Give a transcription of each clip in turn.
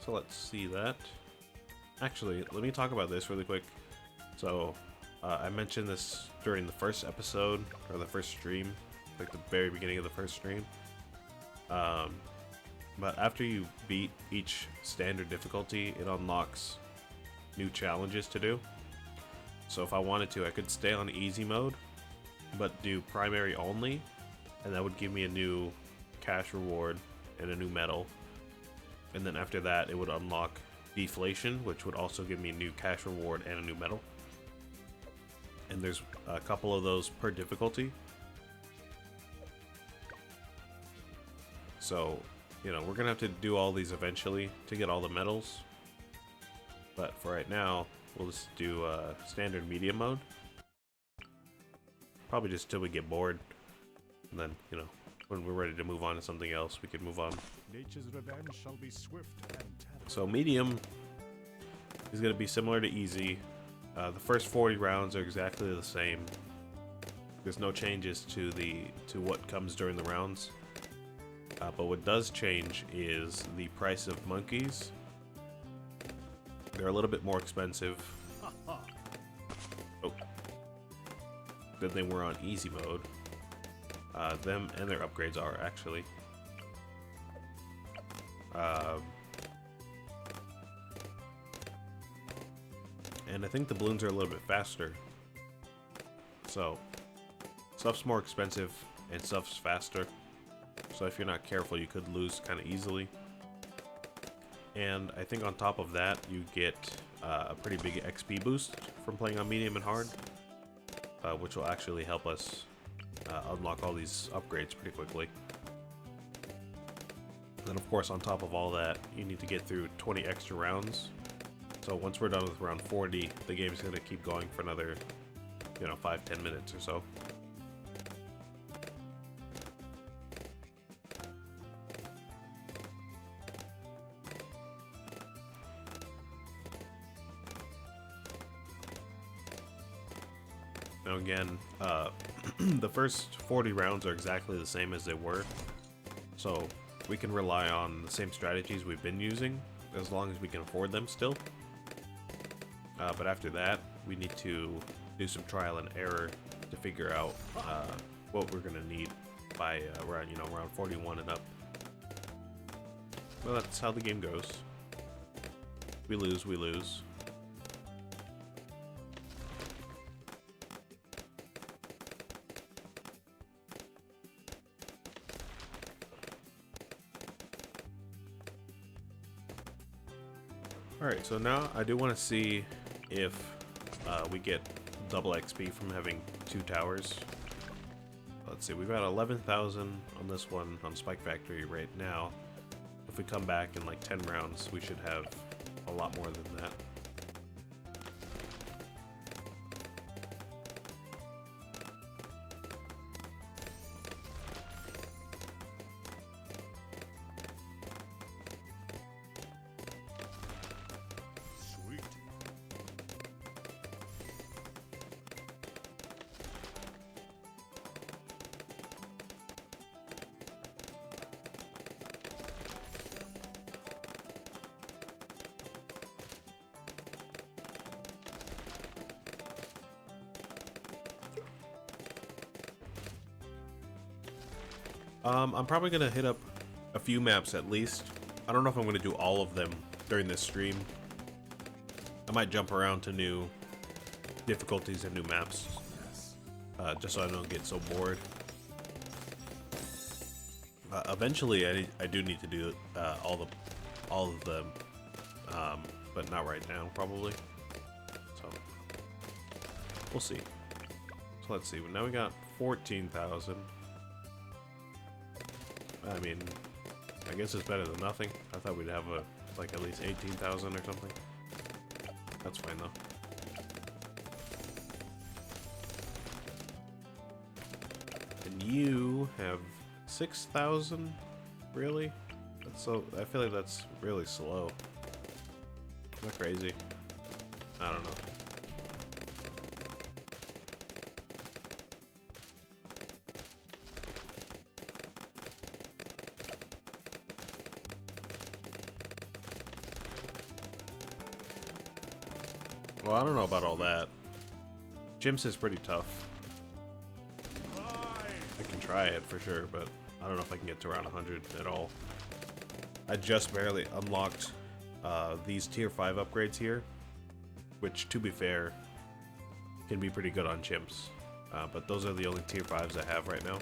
So let's see that. Actually, let me talk about this really quick. So, I mentioned this during the first episode, or the first stream, like the very beginning of the first stream. But after you beat each standard difficulty, it unlocks new challenges to do. So if I wanted to, I could stay on easy mode, but do primary only, and that would give me a new cash reward and a new medal. And then after that, it would unlock deflation, which would also give me a new cash reward and a new medal. And there's a couple of those per difficulty. So, you know, we're gonna have to do all these eventually to get all the medals. But for right now, we'll just do standard medium mode. Probably just till we get bored. And then, you know, when we're ready to move on to something else, we can move on. Nature's revenge shall be swift and terrible. So medium is gonna be similar to easy. The first 40 rounds are exactly the same. There's no changes to what comes during the rounds. But what does change is the price of monkeys. They're a little bit more expensive than they were on easy mode. Them and their upgrades are actually. And I think the balloons are a little bit faster. So, stuff's more expensive and stuff's faster. So if you're not careful, you could lose kind of easily. And I think on top of that, you get a pretty big XP boost from playing on medium and hard, which will actually help us unlock all these upgrades pretty quickly. Then of course, on top of all that, you need to get through 20 extra rounds. So once we're done with round 40, the game's gonna keep going for another, you know, 5-10 minutes or so. Now again, the first 40 rounds are exactly the same as they were, so we can rely on the same strategies we've been using, as long as we can afford them still. But after that, we need to do some trial and error to figure out what we're gonna need by around, around 41 and up. Well, that's how the game goes. We lose, we lose. Alright, so now I do want to see if we get double XP from having 2 towers. Let's see, we've got 11,000 on this one on Spike Factory right now. If we come back in like 10 rounds, we should have a lot more than that. Sweet. I'm probably gonna hit up a few maps at least. I don't know if I'm gonna do all of them during this stream. I might jump around to new difficulties and new maps, just so I don't get so bored. Eventually, I do need to do all of them, but not right now, probably. So we'll see. So let's see. Now we got 14,000. I mean, I guess it's better than nothing. I thought we'd have like at least 18,000 or something. That's fine though. And you have 6,000? Really? That's so. I feel like that's really slow. Isn't that crazy? I don't know. Well, I don't know about all that. Chimps is pretty tough. I can try it for sure, but I don't know if I can get to around 100 at all. I just barely unlocked these tier 5 upgrades here, which, to be fair, can be pretty good on chimps. But those are the only tier 5s I have right now.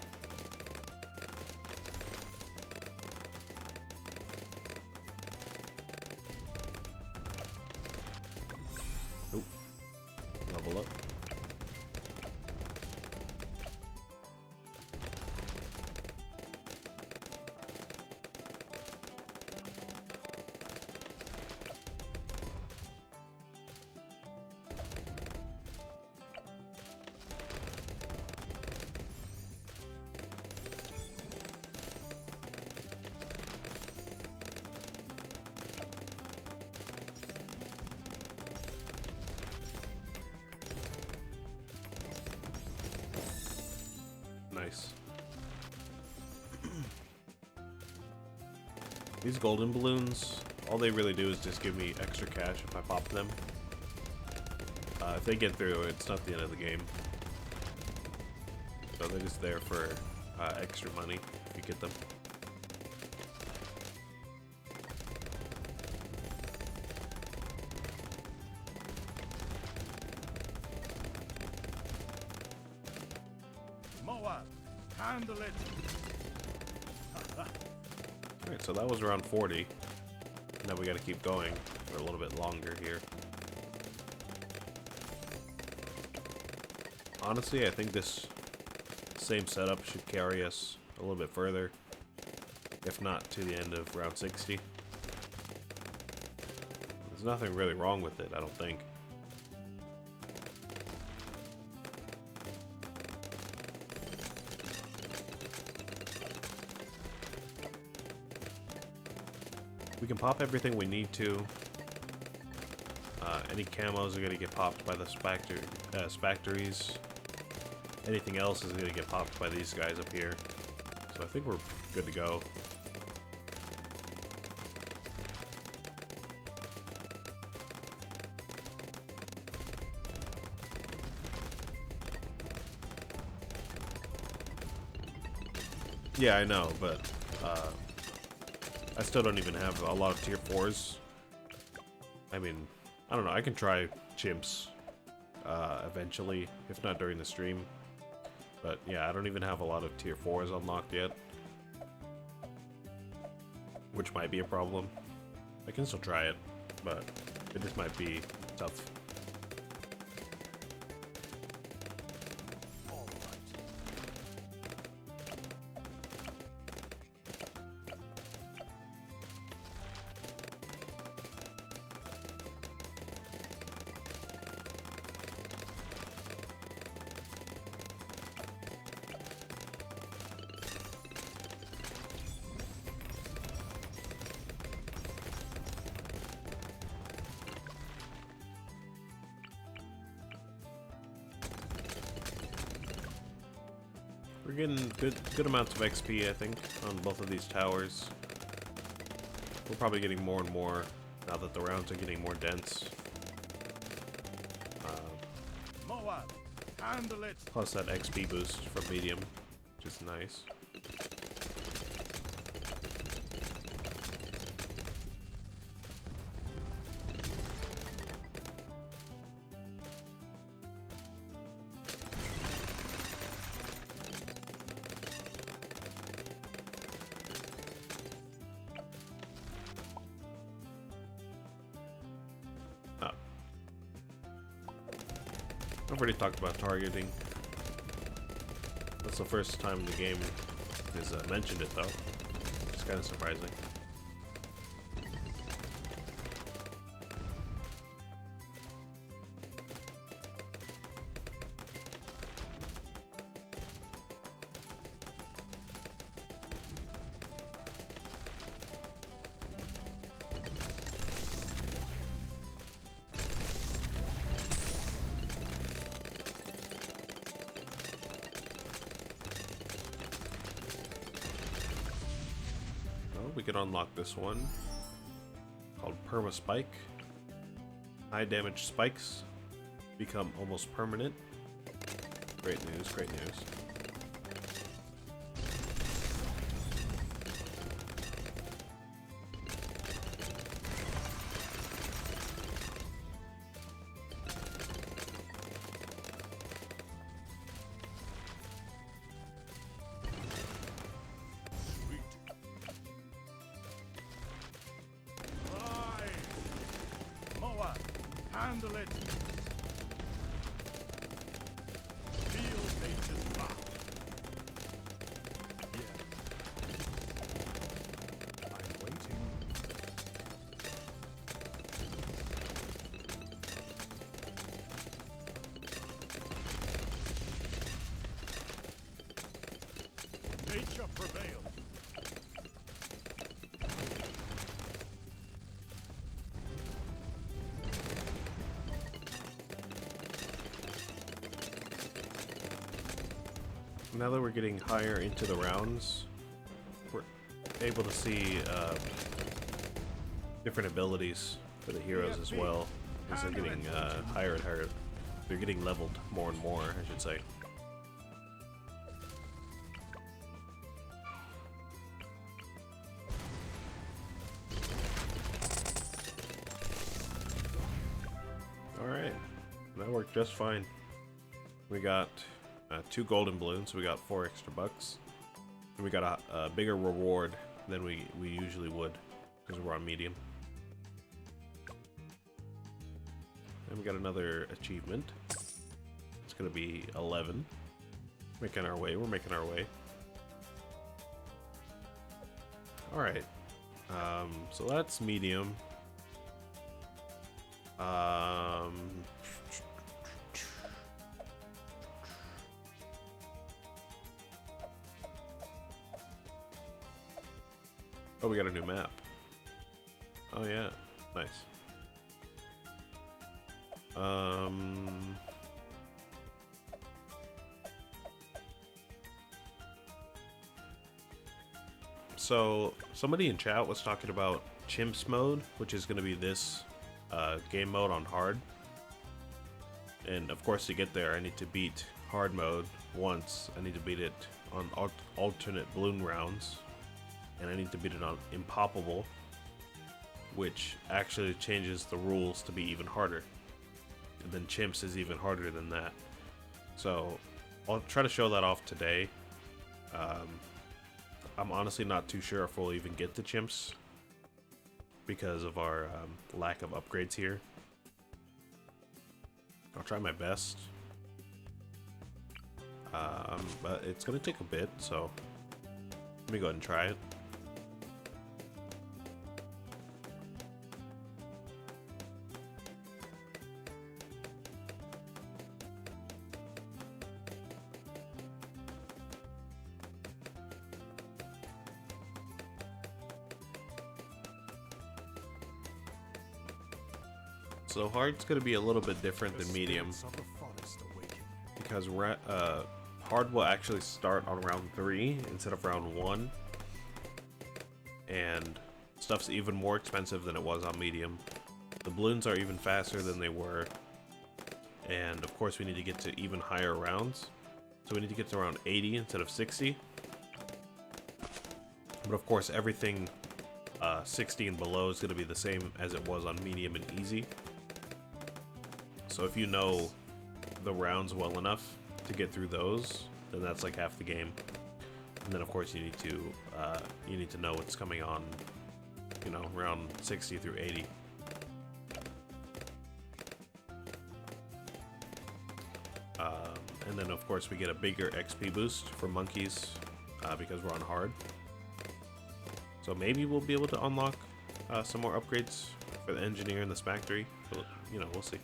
Oop. Level up. Nice. These golden balloons, all they really do is just give me extra cash if I pop them. If they get through, it's not the end of the game. So they're just there for extra money if you get them. Handle it. Alright, so that was around 40. Now we gotta keep going for a little bit longer here. Honestly, I think this same setup should carry us a little bit further, if not to the end of round 60. There's nothing really wrong with it, I don't think. We can pop everything we need to. Any camos are going to get popped by the Spactories. Anything else is going to get popped by these guys up here. So I think we're good to go. Yeah, I know, but I still don't even have a lot of tier 4s. I mean, I don't know, I can try chimps eventually, if not during the stream. But yeah, I don't even have a lot of tier 4s unlocked yet, which might be a problem. I can still try it, but it just might be tough. We're getting good amounts of XP, I think, on both of these towers. We're probably getting more and more now that the rounds are getting more dense. Handle it. Plus that XP boost from medium, which is nice. I've already talked about targeting. That's the first time the game has mentioned it, though. It's kind of surprising. We could unlock this one called Perma Spike. High damage spikes become almost permanent. Great news, great news. Handle it. Feel nature's wrath. Yeah. I'm waiting. Nature prevails. Now that we're getting higher into the rounds, we're able to see different abilities for the heroes as well, as they're getting higher and higher. They're getting leveled more and more, I should say. Alright, that worked just fine. We got 2 golden balloons, so we got 4 extra bucks. And we got a bigger reward than we usually would, because we're on medium. And we got another achievement. It's gonna be 11. Making our way, we're making our way. Alright. So that's medium. Oh, we got a new map. Oh yeah, nice. So somebody in chat was talking about chimps mode, which is going to be this game mode on hard. And of course, to get there, I need to beat hard mode once. I need to beat it on alternate balloon rounds. And I need to beat it on Impoppable, which actually changes the rules to be even harder. And then Chimps is even harder than that. So I'll try to show that off today. I'm honestly not too sure if we'll even get the Chimps because of our lack of upgrades here. I'll try my best. But it's going to take a bit, so let me go ahead and try it. So hard's going to be a little bit different than medium, because hard will actually start on round 3 instead of round 1, and stuff's even more expensive than it was on medium. The balloons are even faster than they were, and of course we need to get to even higher rounds, so we need to get to around 80 instead of 60. But of course everything 60 and below is going to be the same as it was on medium and easy. So if you know the rounds well enough to get through those, then that's like half the game. And then of course you need to know what's coming on, you know, around 60 through 80. And then of course we get a bigger XP boost for monkeys because we're on hard. So maybe we'll be able to unlock some more upgrades for the engineer and the factory. But, you know, we'll see.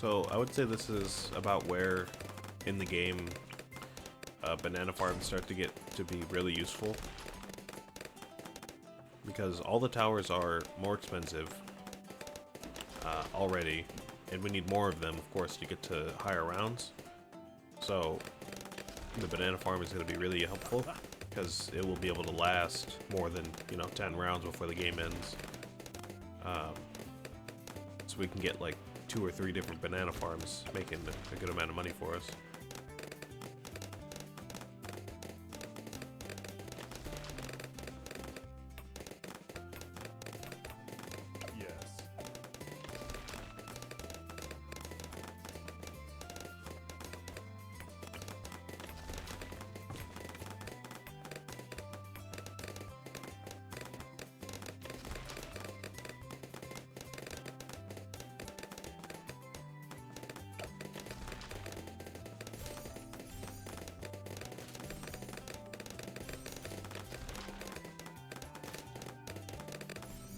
So I would say this is about where in the game banana farms start to get to be really useful. Because all the towers are more expensive already, and we need more of them, of course, to get to higher rounds. So the banana farm is going to be really helpful, because it will be able to last more than, 10 rounds before the game ends. So we can get like 2 or 3 different banana farms, making a good amount of money for us. Yes.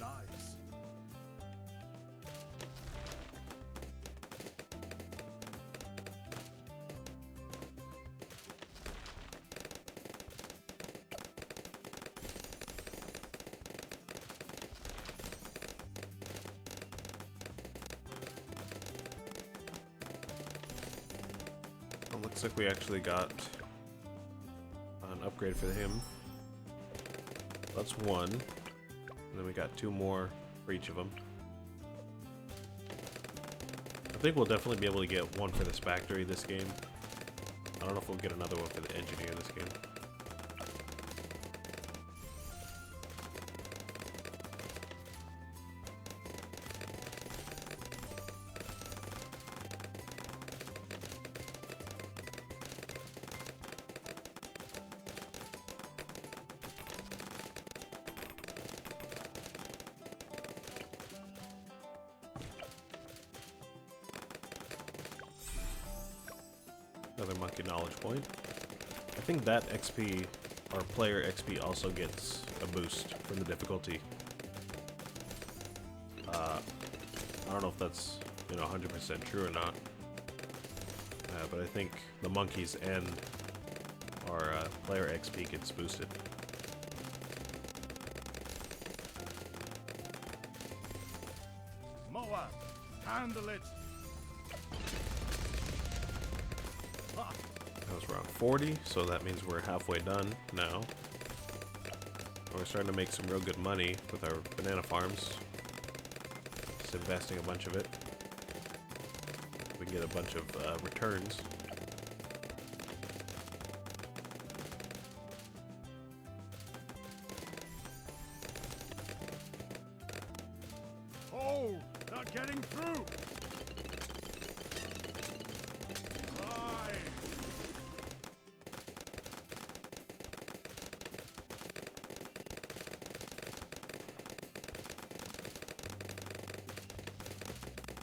Nice. Well, looks like we actually got an upgrade for him. That's one. And then we got 2 more for each of them. I think we'll definitely be able to get one for this factory this game. I don't know if we'll get another one for the engineer this game. Another monkey knowledge point. I think that XP, or player XP, also gets a boost from the difficulty. I don't know if that's 100% true or not, but I think the monkeys and our player XP gets boosted. Moab, handle it. That was around 40, so that means we're halfway done now. We're starting to make some real good money with our banana farms. Just investing a bunch of it. We can get a bunch of returns. Oh, not getting through. Fly.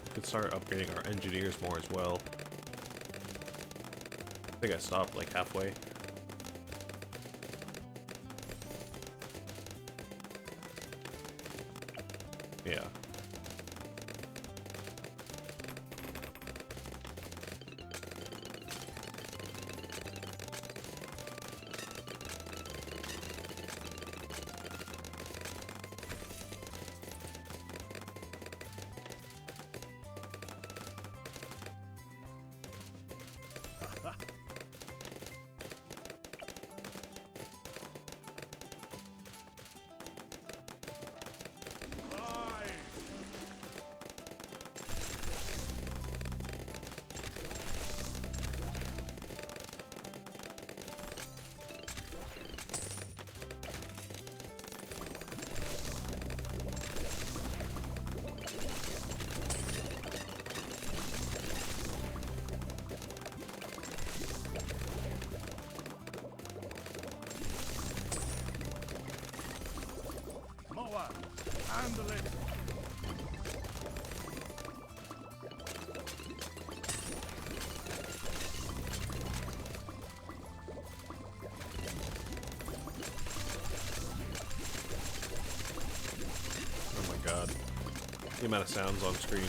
We could start upgrading our engineers more as well. I think I stopped like halfway. Yeah. Fly. Moab, handle it. Oh my god. The amount of sounds on screen.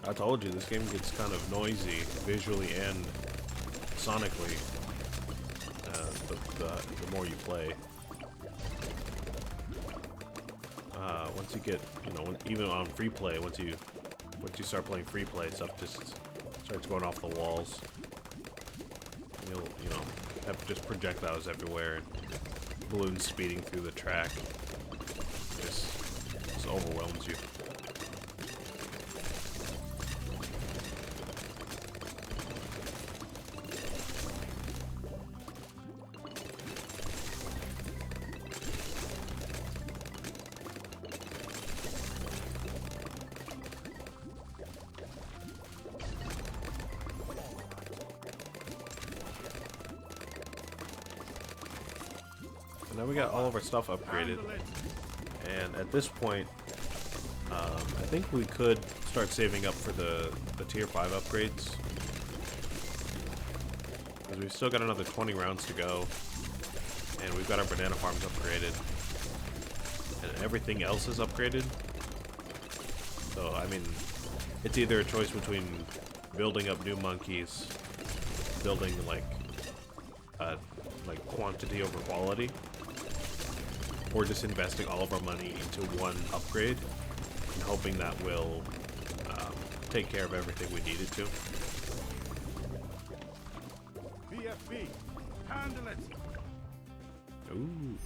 I told you, this game gets kind of noisy, visually and sonically, the more you play. Once you get, you know, even on free play, once you start playing free play, stuff just starts going off the walls. You'll, you know, have just projectiles everywhere, and balloons speeding through the track. Just overwhelms you. Now we got all of our stuff upgraded, and at this point, I think we could start saving up for the tier 5 upgrades, because we've still got another 20 rounds to go, and we've got our banana farms upgraded, and everything else is upgraded. So I mean, it's either a choice between building up new monkeys, building like quantity over quality, or just investing all of our money into one upgrade and hoping that will take care of everything we needed to. BFB, handle it. Ooh.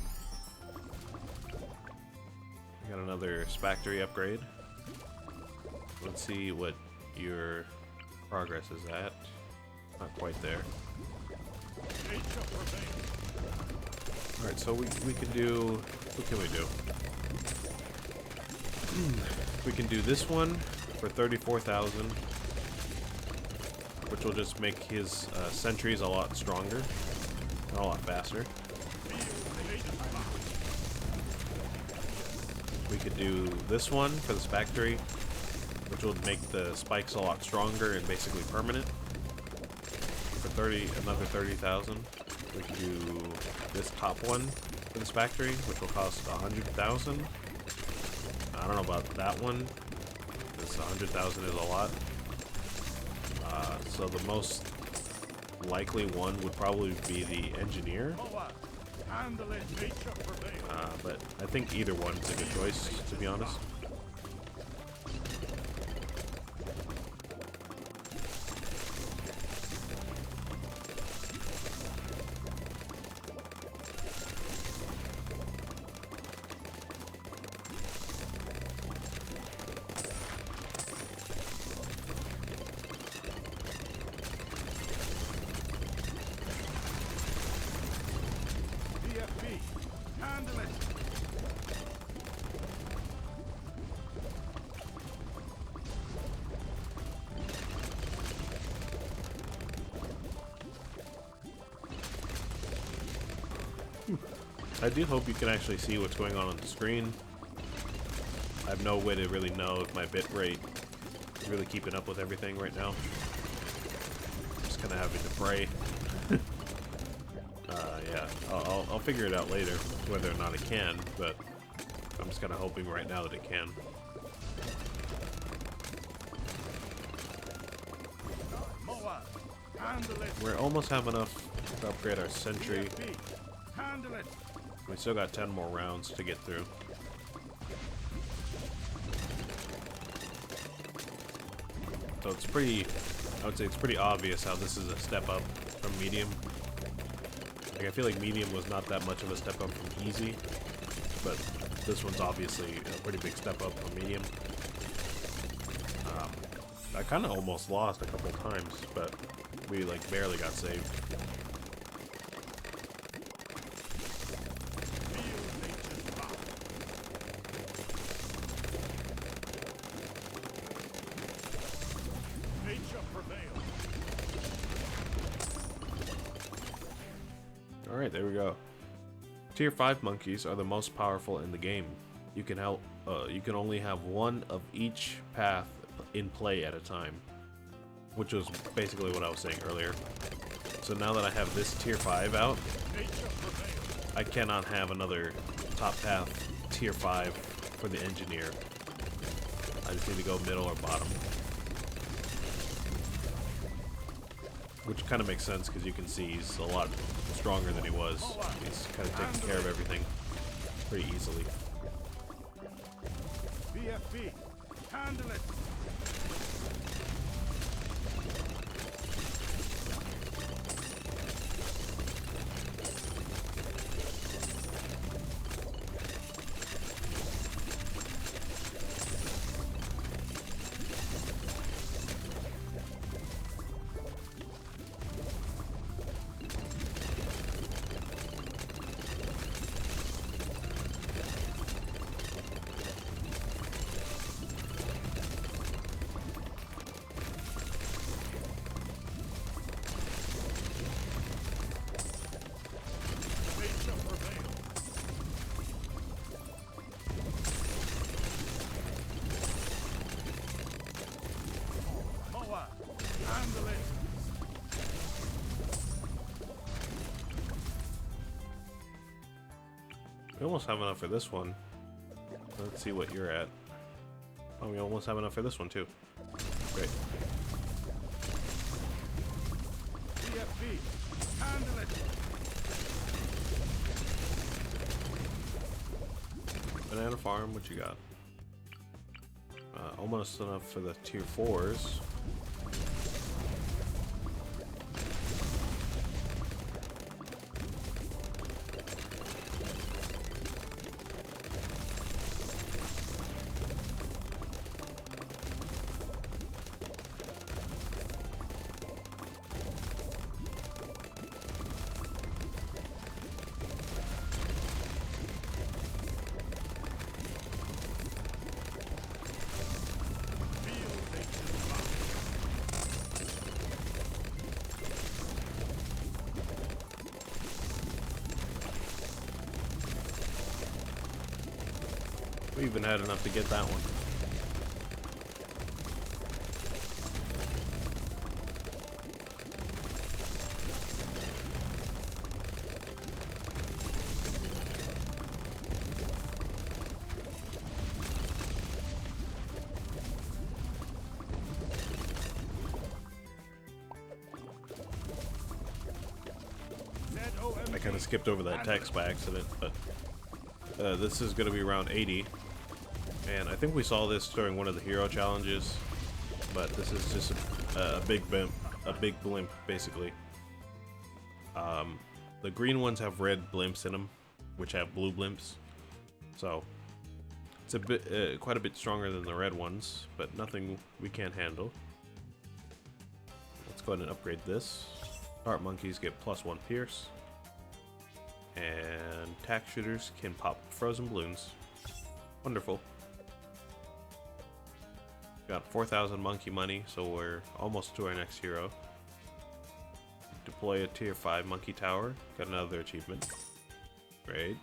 We got another Spactory upgrade. Let's see what your progress is at. Not quite there. Alright, so we can do... What can we do? We can do this one for 34,000, which will just make his sentries a lot stronger and a lot faster. We could do this one for the Spactory, which will make the spikes a lot stronger and basically permanent. For another 30,000. We can do this top one for the Spactory, which will cost 100,000. I don't know about that one, because 100,000 is a lot. So the most likely one would probably be the Engineer. But I think either one's a good choice, to be honest. Handle it. I do hope you can actually see what's going on the screen. I have no way to really know if my bitrate is really keeping up with everything right now. I'm just kind of having to pray. Yeah, I'll figure it out later, whether or not it can, but I'm just kind of hoping right now that it can. We almost have enough to upgrade our sentry. We still got 10 more rounds to get through. So it's pretty, I would say it's pretty obvious how this is a step up from medium. Like, I feel like medium was not that much of a step up from easy, but this one's obviously a pretty big step up from medium. I kind of almost lost a couple times, but we like barely got saved. Alright, there we go. Tier 5 monkeys are the most powerful in the game. You can only have one of each path in play at a time, which was basically what I was saying earlier. So now that I have this tier 5 out, I cannot have another top path tier 5 for the engineer. I just need to go middle or bottom. Which kind of makes sense because you can see he's a lot stronger than he was. He's kind of taking care of everything pretty easily. BFB, handle it. Handle it. We almost have enough for this one. Let's see what you're at. Oh, we almost have enough for this one too. Great. BFB, handle it. Banana farm, what you got? Almost enough for the tier 4s. We even had enough to get that one. I kind of skipped over that text by accident, but this is going to be round 80. And I think we saw this during one of the hero challenges, but this is just a big blimp, basically. The green ones have red blimps in them, which have blue blimps. So it's a bit, quite a bit stronger than the red ones, but nothing we can't handle. Let's go ahead and upgrade this. Dart monkeys get +1 pierce, and tack shooters can pop frozen balloons. Wonderful. Got 4,000 monkey money, so we're almost to our next hero. Deploy a tier 5 monkey tower. Got another achievement. Great.